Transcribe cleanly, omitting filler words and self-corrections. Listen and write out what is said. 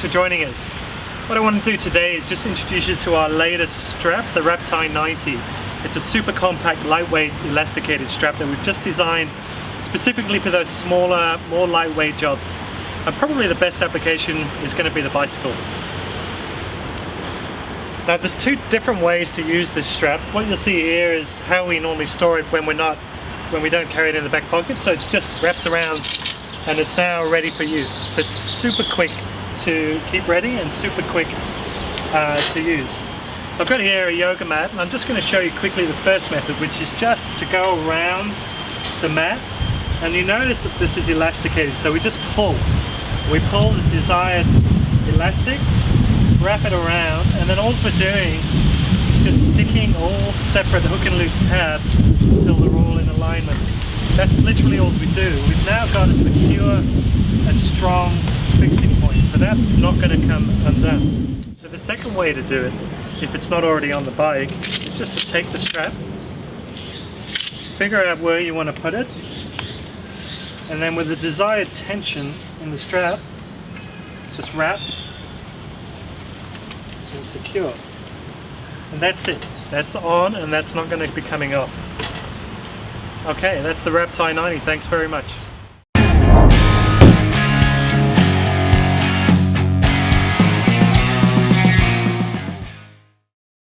for joining us. What I want to do today is just introduce you to our latest strap, the Wraptie 90. It's a super compact, lightweight, elasticated strap that we've just designed specifically for those smaller, more lightweight jobs. And probably the best application is going to be the bicycle. Now there's two different ways to use this strap. What you'll see here is how we normally store it when we don't carry it in the back pocket. So it just wraps around and it's now ready for use. So it's super quick to keep ready and super quick to use. I've got here a yoga mat and I'm just going to show you quickly the first method, which is just to go around the mat. And you notice that this is elasticated, so we just pull. We pull the desired elastic, wrap it around, and then all we're doing is just sticking all separate hook and loop tabs until they're all in alignment. That's literally all we do. We've now got a secure and strong fixing point, so that's not going to come undone. So the second way to do it, if it's not already on the bike, is just to take the strap, figure out where you want to put it, and then with the desired tension in the strap, just wrap and secure. And that's it. That's on and that's not going to be coming off. Okay, that's the Wraptie 90. Thanks very much.